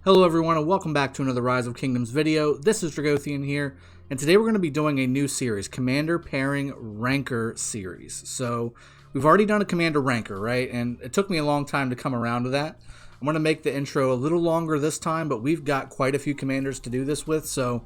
Hello everyone and welcome back to another Rise of Kingdoms video. This is Dragothien here, and today we're going to be doing a new series, Commander Pairing Ranker series. So we've already done a Commander Ranker, right? And it took me a long time to come around to that. I'm going to make the intro a little longer this time, but we've got quite a few commanders to do this with. So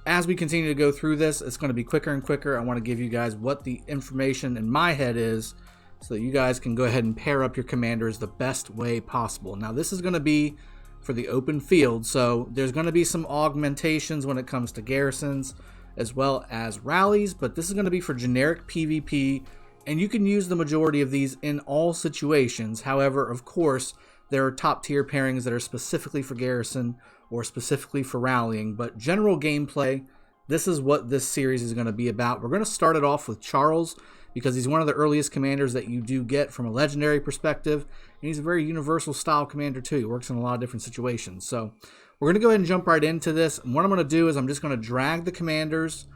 as we continue to go through this, it's going to be quicker and quicker. I want to give you guys what the information in my head is so that you guys can go ahead and pair up your commanders the best way possible. Now this is going to be for the open field, so there's going to be some augmentations when it comes to garrisons as well as rallies, but this is going to be for generic PvP, and you can use the majority of these in all situations. However, of course, there are top tier pairings that are specifically for garrison or specifically for rallying, but general gameplay, this is what this series is going to be about. We're going to start it off with Charles, because he's one of the earliest commanders that you do get from a legendary perspective, and he's a very universal style commander too. He works in a lot of different situations. So we're going to go ahead and jump right into this. And what I'm going to do is I'm just going to drag the commanders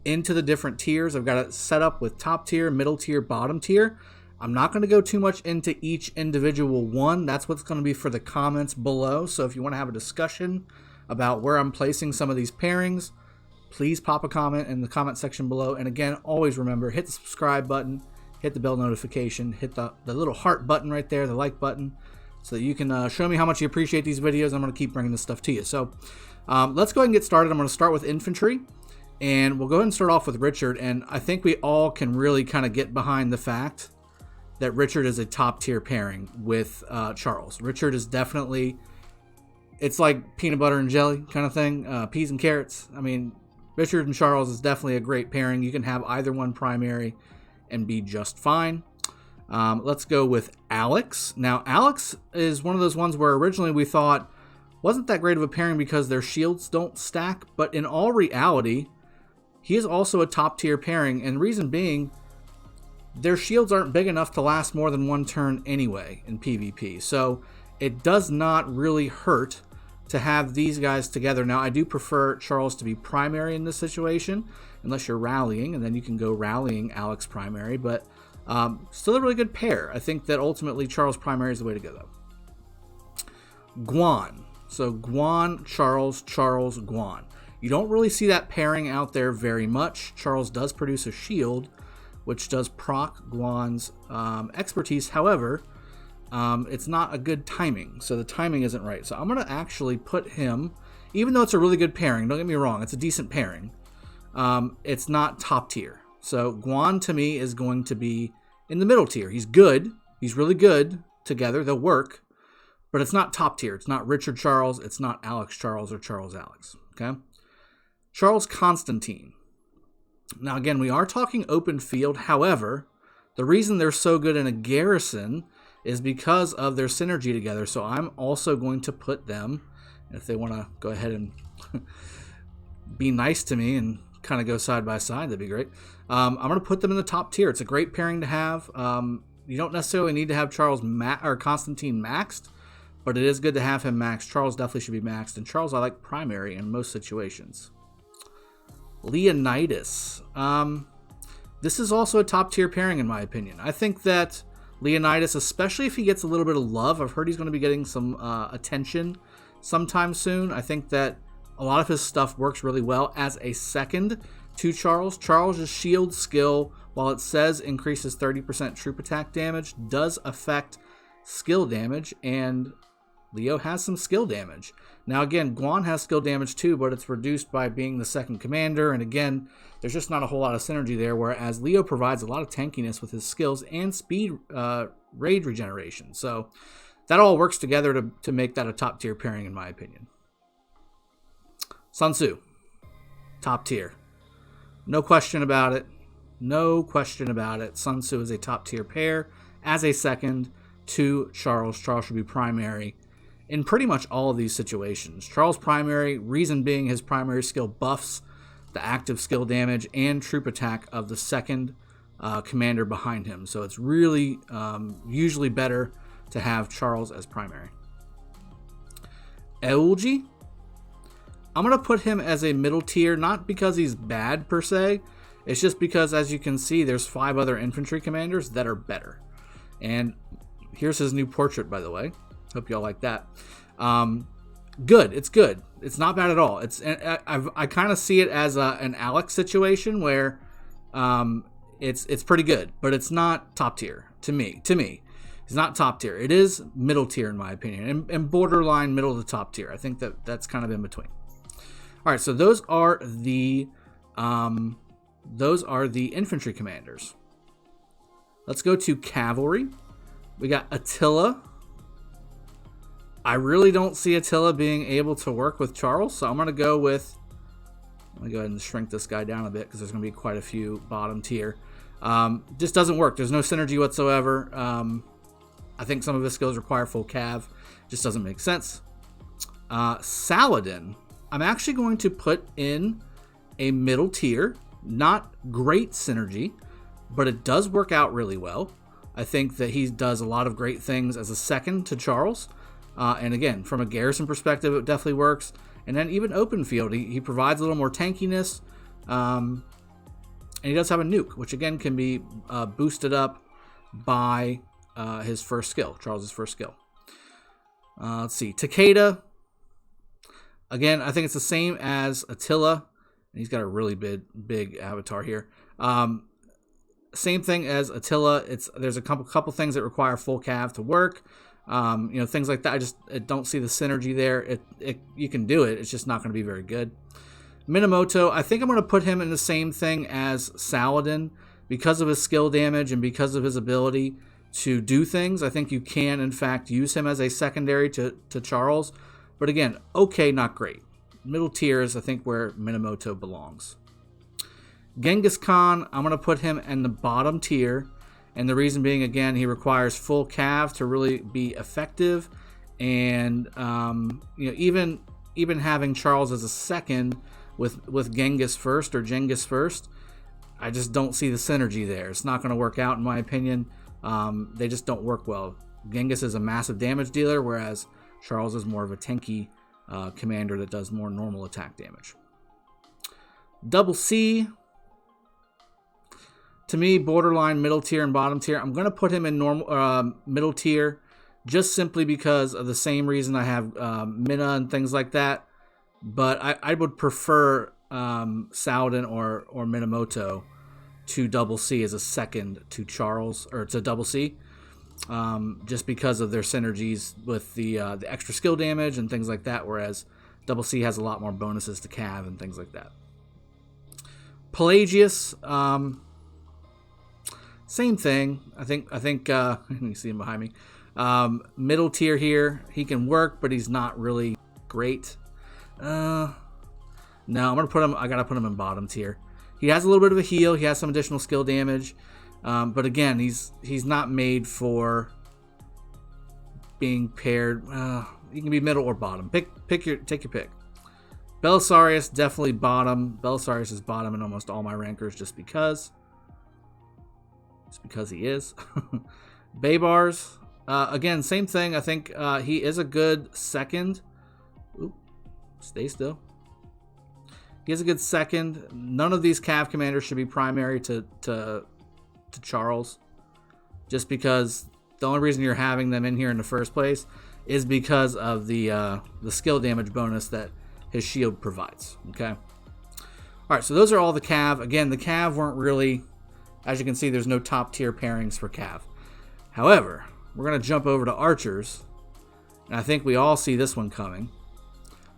into the different tiers. I've got it set up with top tier, middle tier, bottom tier. I'm not going to go too much into each individual one. That's what's going to be for the comments below. So if you want to have a discussion about where I'm placing some of these pairings, please pop a comment in the comment section below. And again, always remember, hit the subscribe button, hit the bell notification, hit the little heart button right there, the like button, so that you can show me how much you appreciate these videos. I'm going to keep bringing this stuff to you. So let's go ahead and get started. I'm going to start with infantry, and we'll go ahead and start off with Richard. And I think we all can really kind of get behind the fact that Richard is a top tier pairing with Charles. Richard is definitely, it's like peanut butter and jelly kind of thing, peas and carrots. I mean, Richard and Charles is definitely a great pairing. You can have either one primary and be just fine. Let's go with Alex. Now, Alex is one of those ones where originally we thought wasn't that great of a pairing because their shields don't stack, but in all reality, he is also a top tier pairing, and the reason being, their shields aren't big enough to last more than one turn anyway in PvP. So it does not really hurt to have these guys together. Now, I do prefer Charles to be primary in this situation, unless you're rallying, and then you can go rallying Alex primary, but still a really good pair. I think that ultimately Charles primary is the way to go, though. Guan. So Guan, Charles, Charles, Guan. You don't really see that pairing out there very much. Charles does produce a shield, which does proc Guan's expertise. However, it's not a good timing, so the timing isn't right. So I'm going to actually put him, even though it's a really good pairing, don't get me wrong, it's a decent pairing, it's not top tier. So Guan to me is going to be in the middle tier. He's good, he's really good together, they'll work, but it's not top tier. It's not Richard Charles, it's not Alex Charles or Charles Alex. Okay, Charles Constantine. Now again, we are talking open field. However, the reason they're so good in a garrison is because of their synergy together. So I'm also going to put them, if they want to go ahead and be nice to me and kind of go side by side, that'd be great. I'm going to put them in the top tier. It's a great pairing to have. You don't necessarily need to have Charles or Constantine maxed, but it is good to have him maxed. Charles definitely should be maxed, and Charles I like primary in most situations. Leonidas. This is also a top tier pairing in my opinion. I think that Leonidas, especially if he gets a little bit of love, I've heard he's going to be getting some attention sometime soon. I think that a lot of his stuff works really well as a second to Charles. Charles' shield skill, while it says increases 30% troop attack damage, does affect skill damage, and Leo has some skill damage. Now again, Guan has skill damage too, but it's reduced by being the second commander, and again, there's just not a whole lot of synergy there, whereas Leo provides a lot of tankiness with his skills and speed raid regeneration. So that all works together to make that a top tier pairing in my opinion. Sun Tzu, top tier. No question about it. No question about it. Sun Tzu is a top tier pair as a second to Charles. Charles should be primary in pretty much all of these situations. Charles primary, reason being his primary skill buffs the active skill damage and troop attack of the second commander behind him. So it's really usually better to have Charles as primary. Eulji, I'm going to put him as a middle tier, not because he's bad per se. It's just because, as you can see, there's 5 other infantry commanders that are better. And here's his new portrait, by the way. Hope y'all like that. good. It's good. It's not bad at all. I kind of see it as an Alex situation where it's pretty good, but it's not top tier to me. It's not top tier. It is middle tier in my opinion, and borderline middle to top tier. I think that's kind of in between. All right, so those are the infantry commanders. Let's go to cavalry. We got Attila. I really don't see Attila being able to work with Charles, so I'm going to go with... Let me go ahead and shrink this guy down a bit because there's going to be quite a few bottom tier. Just doesn't work. There's no synergy whatsoever. I think some of his skills require full cav. Just doesn't make sense. Saladin, I'm actually going to put in a middle tier. Not great synergy, but it does work out really well. I think that he does a lot of great things as a second to Charles. And again, from a Garrison perspective, it definitely works. And then even open field, he provides a little more tankiness. And he does have a nuke, which again can be boosted up by his first skill, Charles's first skill. Let's see, Takeda. Again, I think it's the same as Attila. He's got a really big avatar here. Same thing as Attila. There's a couple things that require full cav to work. Things like that. I don't see the synergy there. You can do it. It's just not going to be very good. Minamoto, I think I'm going to put him in the same thing as Saladin because of his skill damage and because of his ability to do things. I think you can, in fact, use him as a secondary to Charles. But again, okay, not great. Middle tier is, I think, where Minamoto belongs. Genghis Khan, I'm going to put him in the bottom tier. And the reason being, again, he requires full cav to really be effective. And, even having Charles as a second with Genghis first or Genghis first, I just don't see the synergy there. It's not going to work out, in my opinion. They just don't work well. Genghis is a massive damage dealer, whereas Charles is more of a tanky commander that does more normal attack damage. Double C, to me, borderline middle tier and bottom tier. I'm going to put him in normal middle tier just simply because of the same reason I have Mina and things like that. But I would prefer Saladin or Minamoto to double C as a second to Charles, or to double C, just because of their synergies with the extra skill damage and things like that, whereas double C has a lot more bonuses to cav and things like that. Pelagius, same thing. I think you see him behind me. Middle tier here. He can work, but he's not really great. No, I'm gonna put him. I gotta put him in bottom tier. He has a little bit of a heal. He has some additional skill damage, but again, he's not made for being paired. You can be middle or bottom. Take your pick. Belisarius, definitely bottom. Belisarius is bottom in almost all my rankers just because he is. Baybars, again, same thing. I think he is a good second. Oop, stay still. He is a good second. None of these cav commanders should be primary to Charles, just because the only reason you're having them in here in the first place is because of the skill damage bonus that his shield provides. Okay. All right, so those are all the cav. Again, the cav weren't really, as you can see, there's no top tier pairings for cav. However, we're going to jump over to archers, and I think we all see this one coming.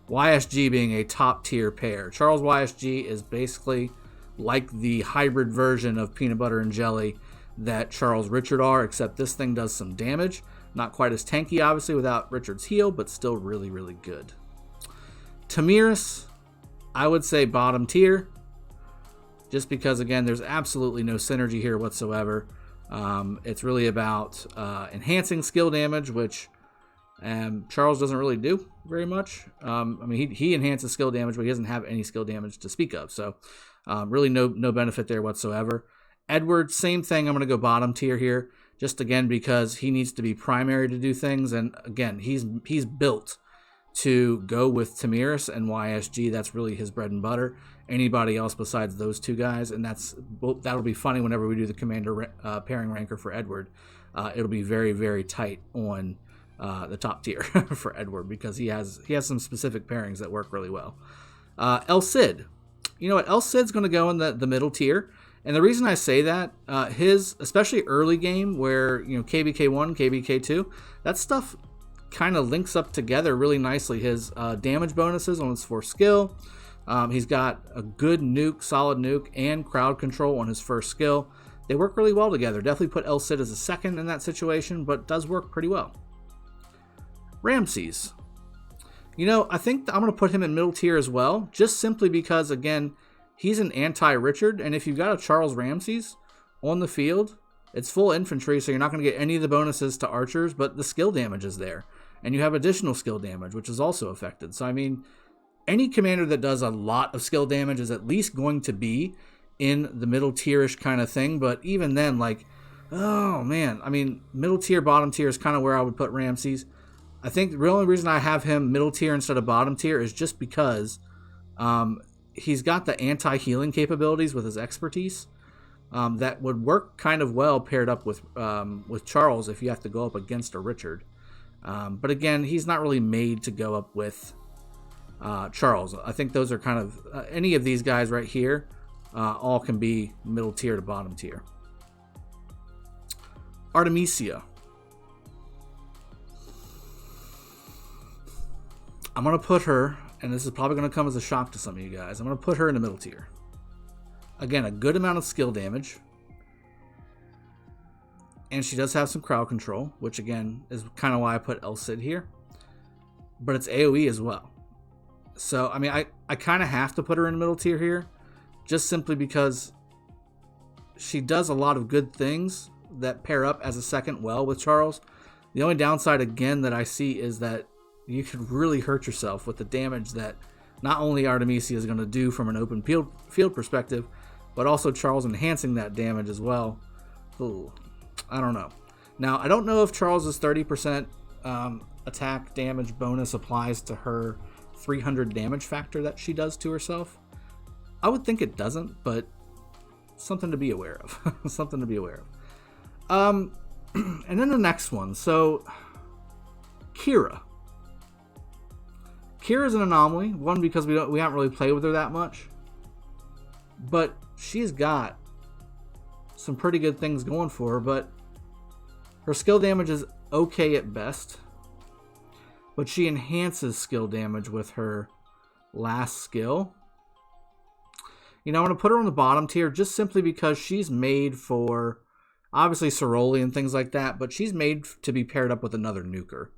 YSG being a top tier pair. Charles YSG is basically like the hybrid version of peanut butter and jelly that Charles Richard are, except this thing does some damage. Not quite as tanky, obviously, without Richard's heal, but still really, really good. Tamiris, I would say bottom tier, just because, again, there's absolutely no synergy here whatsoever. It's really about enhancing skill damage, which Charles doesn't really do very much. I mean, he enhances skill damage, but he doesn't have any skill damage to speak of. So really no benefit there whatsoever. Edward, same thing. I'm going to go bottom tier here, just again because he needs to be primary to do things. And again, he's built to go with Tamiris and YSG. That's really his bread and butter. Anybody else besides those two guys, and that'll be funny whenever we do the commander pairing ranker for Edward. It'll be very, very tight on the top tier for Edward, because he has some specific pairings that work really well. El Cid. You know what? El Cid's going to go in the middle tier. And the reason I say that, his, especially early game where, you know, KBK1, KBK2, that stuff kind of links up together really nicely. His damage bonuses on his 4th skill. He's got a good nuke, solid nuke, and crowd control on his 1st skill. They work really well together. Definitely put El Cid as a second in that situation, but does work pretty well. Ramses. You know, I think I'm going to put him in middle tier as well, just simply because, again, he's an anti-Richard, and if you've got a Charles Ramses on the field, it's full infantry, so you're not going to get any of the bonuses to archers, but the skill damage is there. And you have additional skill damage, which is also affected. So, I mean, any commander that does a lot of skill damage is at least going to be in the middle tier-ish kind of thing, but even then, like, oh, man, I mean, middle tier, bottom tier is kind of where I would put Ramses. I think the only reason I have him middle tier instead of bottom tier is just because he's got the anti-healing capabilities with his expertise that would work kind of well paired up with Charles if you have to go up against a Richard. But again, he's not really made to go up with Charles. I think those are kind of any of these guys right here all can be middle tier to bottom tier. Artemisia. I'm going to put her, and this is probably going to come as a shock to some of you guys, I'm going to put her in the middle tier. Again, a good amount of skill damage. And she does have some crowd control, which again is kind of why I put El Cid here. But it's AoE as well. So, I mean, I kind of have to put her in the middle tier here, just simply because she does a lot of good things that pair up as a second well with Charles. The only downside, again, that I see is that you could really hurt yourself with the damage that not only Artemisia is going to do from an open field perspective, but also Charles enhancing that damage as well. Ooh, I don't know. Now, I don't know if Charles's 30% attack damage bonus applies to her 300 damage factor that she does to herself. I would think it doesn't, but something to be aware of. Something to be aware of. And then the next one. So, Kira. Kira's an anomaly. One, because we haven't really played with her that much. But she's got some pretty good things going for her, but her skill damage is okay at best. But she enhances skill damage with her last skill. You know, I'm going to put her on the bottom tier just simply because she's made for, obviously, Ceroli and things like that, but she's made to be paired up with another nuker.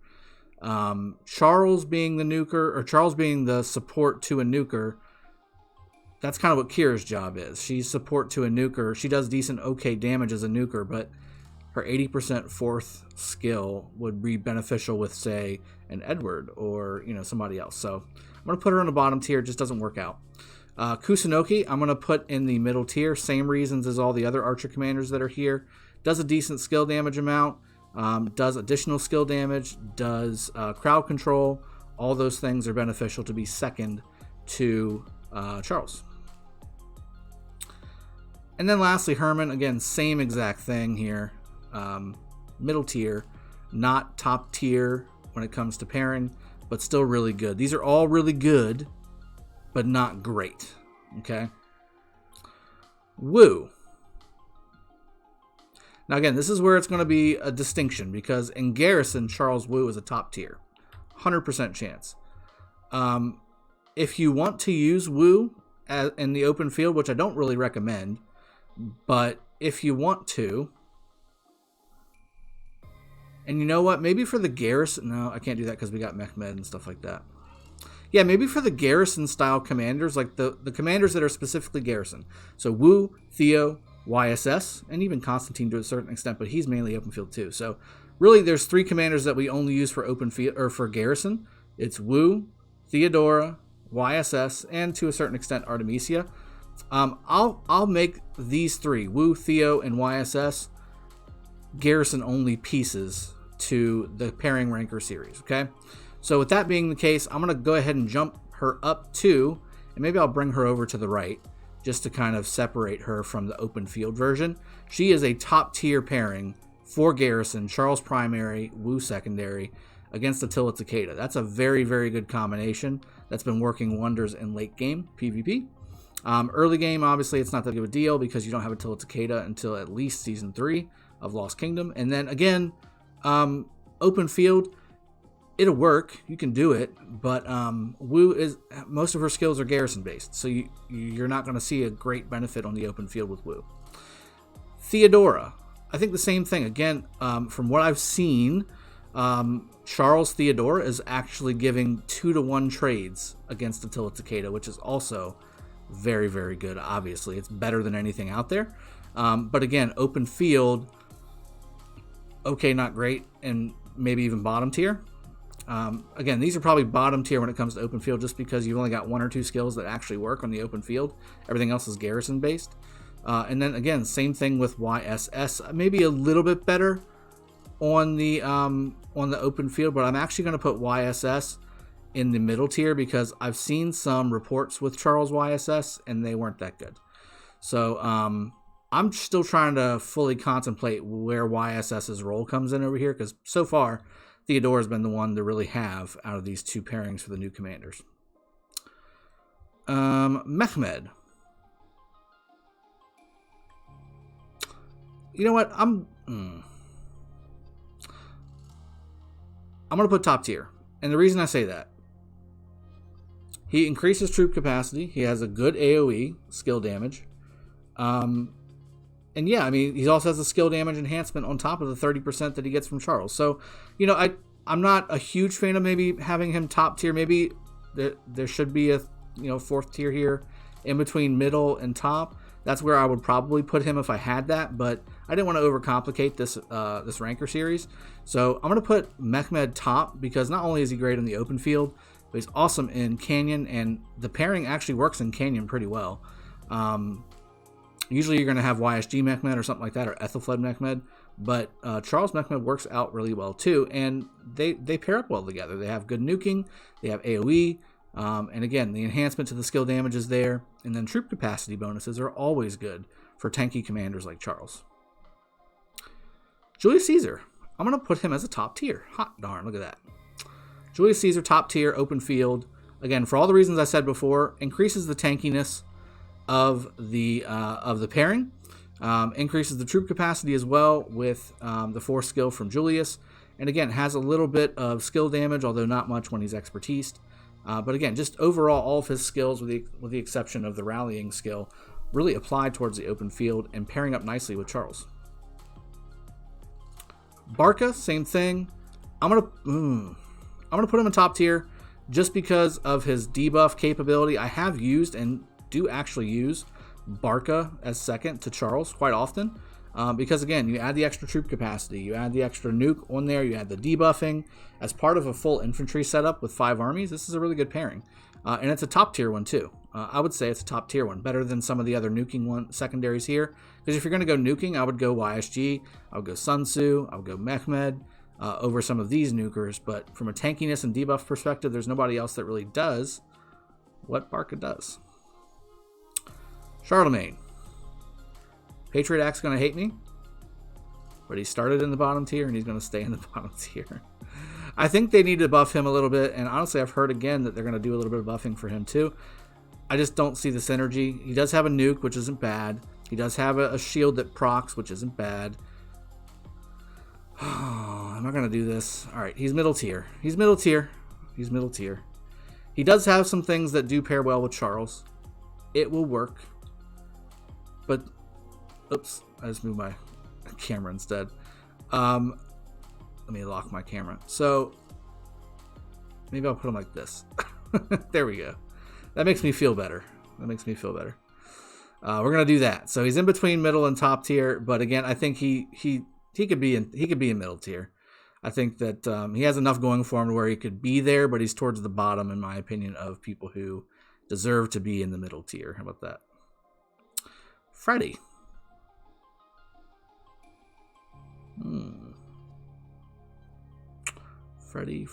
Charles being the nuker, or Charles being the support to a nuker, that's kind of what Kira's job is. She's support to a nuker. She does decent, okay damage as a nuker, but her 80% fourth skill would be beneficial with, say, an Edward or, you know, somebody else. So I'm going to put her on the bottom tier. It just doesn't work out. Kusunoki, I'm going to put in the middle tier. Same reasons as all the other archer commanders that are here. Does a decent skill damage amount. Does additional skill damage. Does crowd control. All those things are beneficial to be second to Charles. And then lastly, Herman. Again, same exact thing here. Middle tier. Not top tier when it comes to pairing, but still really good. These are all really good, but not great. Okay. Wu. Now again, this is where it's going to be a distinction, because in Garrison, Charles Wu is a top tier. 100% chance. If you want to use Wu in the open field, which I don't really recommend, but if you want to, and you know what, maybe for the Garrison, no, I can't do that because we got Mehmed and stuff like that. Yeah, maybe for the Garrison style commanders, like the commanders that are specifically Garrison. So Wu, Theo, YSS, and even Constantine to a certain extent, but he's mainly open field too. So really there's three commanders that we only use for open field, or for Garrison. It's Wu, Theodora, YSS, and to a certain extent Artemisia. I'll make these three, Wu, Theo, and YSS, Garrison only pieces to the pairing ranker series. Okay, so with that being the case, I'm gonna go ahead and jump her up to, and maybe I'll bring her over to the right just to kind of separate her from the open field version. She is a top tier pairing for Garrison, Charles primary, Wu secondary. against Attila Takeda. That's a very, very good combination that's been working wonders in late game PvP. Early game, obviously, it's not that big of a deal because you don't have Attila Takeda until at least Season 3 of Lost Kingdom. And then, again, open field, it'll work. You can do it. But most of her skills are Garrison-based, so you're not going to see a great benefit on the open field with Wu. Theodora, I think the same thing. Again, from what I've seen, Charles Theodora is actually giving 2-to-1 trades against Attila Takeda, which is also very, very good. Obviously, it's better than anything out there. But again, open field, okay, not great, and maybe even bottom tier. Again, these are probably bottom tier when it comes to open field, just because you've only got 1 or 2 skills that actually work on the open field. Everything else is Garrison based. And then again, same thing with YSS. Maybe a little bit better on the open field, but I'm actually going to put YSS in the middle tier because I've seen some reports with Charles YSS and they weren't that good. So I'm still trying to fully contemplate where YSS's role comes in over here, because so far Theodora's been the one to really have out of these 2 pairings for the new commanders. Mehmed. You know what? I'm going to put top tier. And the reason I say that, he increases troop capacity. He has a good AoE, skill damage. And yeah, I mean, he also has a skill damage enhancement on top of the 30% that he gets from Charles. So, you know, I'm not a huge fan of maybe having him top tier. Maybe there should be a, 4th tier here in between middle and top. That's where I would probably put him if I had that, but I didn't want to overcomplicate this ranker series. So I'm going to put Mehmed top because not only is he great in the open field, but he's awesome in Canyon, and the pairing actually works in Canyon pretty well. Usually you're going to have YSG Mehmed or something like that, or Ethelfled Mehmed, but Charles Mehmed works out really well too, and they pair up well together. They have good nuking, they have AoE, and again, the enhancement to the skill damage is there, and then troop capacity bonuses are always good for tanky commanders like Charles. Julius Caesar, I'm going to put him as a top tier. Hot darn, look at that. Julius Caesar, top tier, open field. Again, for all the reasons I said before, increases the tankiness of the pairing, increases the troop capacity as well with the 4 skill from Julius, and again, has a little bit of skill damage, although not much when he's expertised. But again, just overall, all of his skills, with the exception of the rallying skill, really applied towards the open field and pairing up nicely with Charles. Barca, same thing. I'm gonna put him in top tier just because of his debuff capability. I have used and do actually use Barca as second to Charles quite often, because again, you add the extra troop capacity, you add the extra nuke on there, you add the debuffing as part of a full infantry setup with 5 armies. This is a really good pairing, and it's a top tier one too. I would say it's a top tier one, better than some of the other nuking secondaries here. Because if you're going to go nuking, I would go YSG, I would go Sun Tzu, I would go Mehmed over some of these nukers. But from a tankiness and debuff perspective, there's nobody else that really does what Barca does. Charlemagne. Patriot Act's going to hate me, but he started in the bottom tier and he's going to stay in the bottom tier. I think they need to buff him a little bit, and honestly, I've heard again that they're going to do a little bit of buffing for him too. I just don't see the synergy. He does have a nuke, which isn't bad. He does have a shield that procs, which isn't bad. Oh, I'm not going to do this. All right, he's middle tier. He's middle tier. He's middle tier. He does have some things that do pair well with Charles. It will work. But, oops, I just moved my camera instead. Let me lock my camera. So, maybe I'll put him like this. There we go. That makes me feel better. That makes me feel better. We're gonna do that. So he's in between middle and top tier, but again, I think he could be in middle tier. I think that he has enough going for him to where he could be there, but he's towards the bottom, in my opinion, of people who deserve to be in the middle tier. How about that? Freddy. Freddy.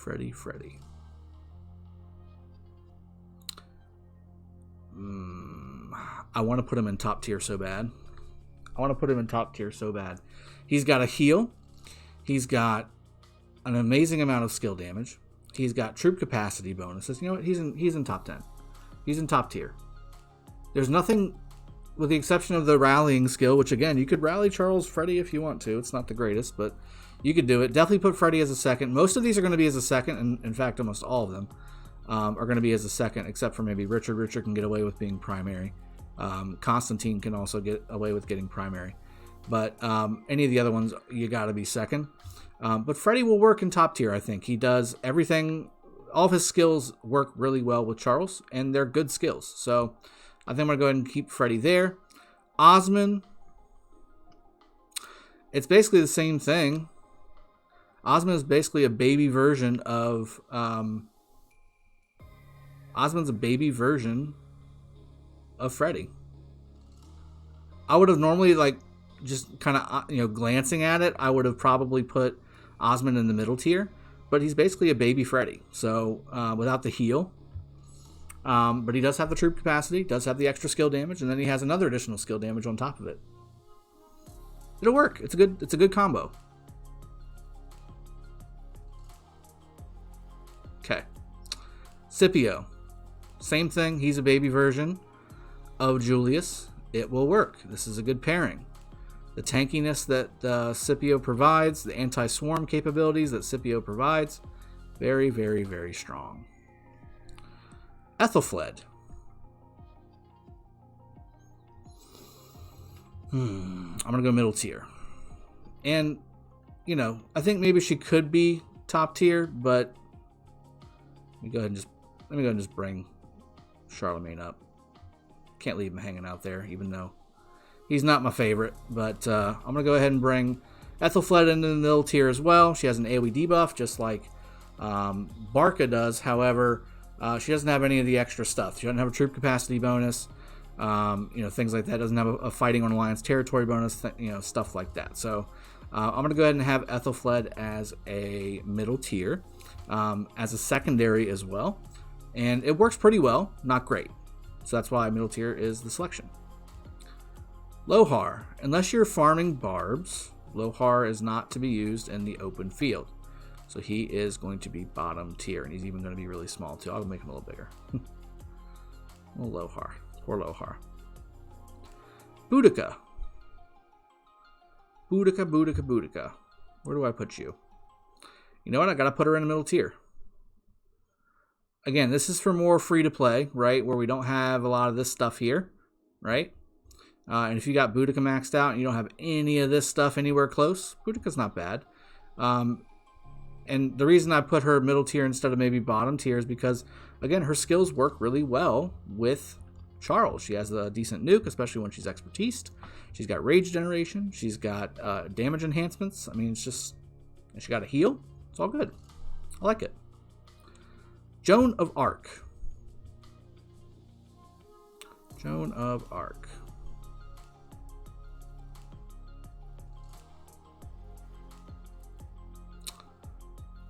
I want to put him in top tier so bad. He's got a heal. He's got an amazing amount of skill damage. He's got troop capacity bonuses. You know what? He's in top 10. He's in top tier. There's nothing, with the exception of the rallying skill, which again, you could rally Charles Freddy if you want to. It's not the greatest, but you could do it. Definitely put Freddy as a second. Most of these are going to be as a second, and in fact, almost all of them are going to be as a second, except for maybe Richard. Richard can get away with being primary. Constantine can also get away with getting primary. But any of the other ones, you got to be second. But Freddy will work in top tier, I think. He does everything. All of his skills work really well with Charles, and they're good skills. So I think I'm going to go ahead and keep Freddy there. Osman, it's basically the same thing. Osman is basically a baby version of... Osman's a baby version of Freddy. I would have normally, like, just kind of, glancing at it, I would have probably put Osman in the middle tier, but he's basically a baby Freddy. So, without the heal. But he does have the troop capacity, does have the extra skill damage, and then he has another additional skill damage on top of it. It'll work. It's a good combo. Okay. Scipio. Same thing. He's a baby version of Julius. It will work. This is a good pairing. The tankiness that Scipio provides, the anti-swarm capabilities that Scipio provides, very, very, very strong. Ethelfled. I'm going to go middle tier. And, I think maybe she could be top tier, but let me go ahead and just bring Charlemagne up. Can't leave him hanging out there, even though he's not my favorite. But I'm going to go ahead and bring Ethelfled into the middle tier as well. She has an AoE debuff, just like Barca does. However, she doesn't have any of the extra stuff. She doesn't have a troop capacity bonus, things like that. Doesn't have a fighting on alliance territory bonus, stuff like that. So I'm going to go ahead and have Ethelfled as a middle tier, as a secondary as well. And it works pretty well, not great. So that's why middle tier is the selection. Lohar. Unless you're farming barbs, Lohar is not to be used in the open field. So he is going to be bottom tier, and he's even going to be really small too. I'll make him a little bigger. Little Lohar. Poor Lohar. Boudica. Boudica. Where do I put you? You know what? I got to put her in the middle tier. Again, this is for more free-to-play, right? Where we don't have a lot of this stuff here, right? And if you got Boudica maxed out and you don't have any of this stuff anywhere close, Boudica's not bad. And the reason I put her middle tier instead of maybe bottom tier is because, again, her skills work really well with Charles. She has a decent nuke, especially when she's expertised. She's got rage generation. She's got damage enhancements. I mean, it's just... And she got a heal. It's all good. I like it. Joan of Arc. Joan of Arc.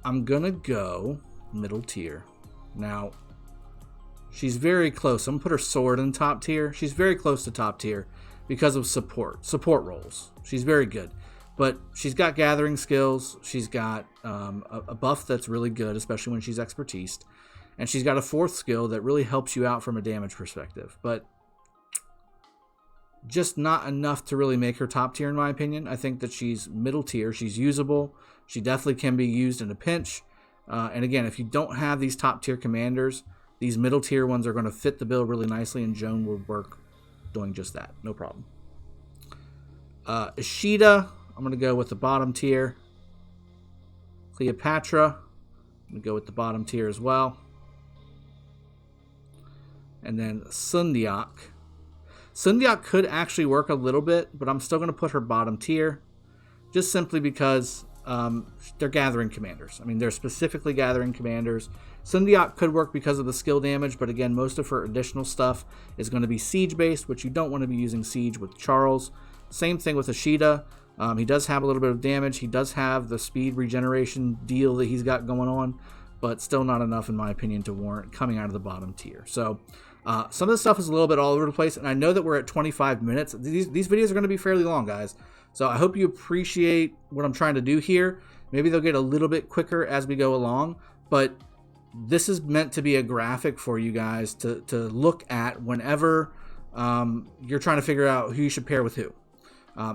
I'm going to go middle tier. Now, she's very close. I'm going to put her sword in top tier. She's very close to top tier because of support roles. She's very good. But she's got gathering skills. She's got a buff that's really good, especially when she's expertised. And she's got a fourth skill that really helps you out from a damage perspective. But just not enough to really make her top tier, in my opinion. I think that she's middle tier. She's usable. She definitely can be used in a pinch. And again, if you don't have these top tier commanders, these middle tier ones are going to fit the bill really nicely, and Joan will work doing just that. No problem. Ishida, I'm going to go with the bottom tier. Cleopatra, I'm going to go with the bottom tier as well. And then Sundiak. Sundiak could actually work a little bit, but I'm still going to put her bottom tier. Just simply because they're gathering commanders. I mean, they're specifically gathering commanders. Sundiak could work because of the skill damage, but again, most of her additional stuff is going to be siege-based, which you don't want to be using siege with Charles. Same thing with Ishida. He does have a little bit of damage. He does have the speed regeneration deal that he's got going on, but still not enough, in my opinion, to warrant coming out of the bottom tier. So some of the stuff is a little bit all over the place, and I know that we're at 25 minutes. These videos are going to be fairly long, guys. So I hope you appreciate what I'm trying to do here. Maybe they'll get a little bit quicker as we go along, but this is meant to be a graphic for you guys to look at whenever you're trying to figure out who you should pair with who.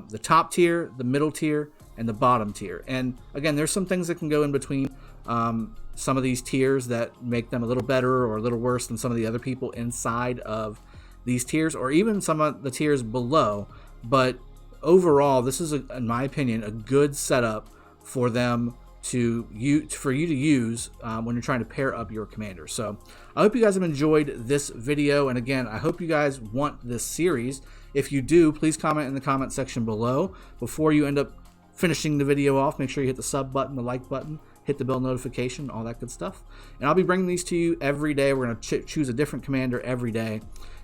The top tier, the middle tier, and the bottom tier. And again, there's some things that can go in between some of these tiers that make them a little better or a little worse than some of the other people inside of these tiers, or even some of the tiers below. But overall, this is, in my opinion, a good setup for them for you to use when you're trying to pair up your commander. So I hope you guys have enjoyed this video, and again, I hope you guys want this series. If you do, please comment in the comment section below. Before you end up finishing the video off, make sure you hit the sub button, the like button, hit the bell notification, all that good stuff. And I'll be bringing these to you every day. We're going to choose a different commander every day,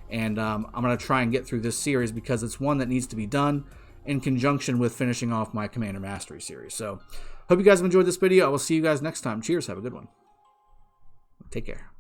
and I'm going to try and get through this series because it's one that needs to be done in conjunction with finishing off my Commander Mastery series. So hope you guys have enjoyed this video. I will see you guys next time. Cheers. Have a good one. Take care.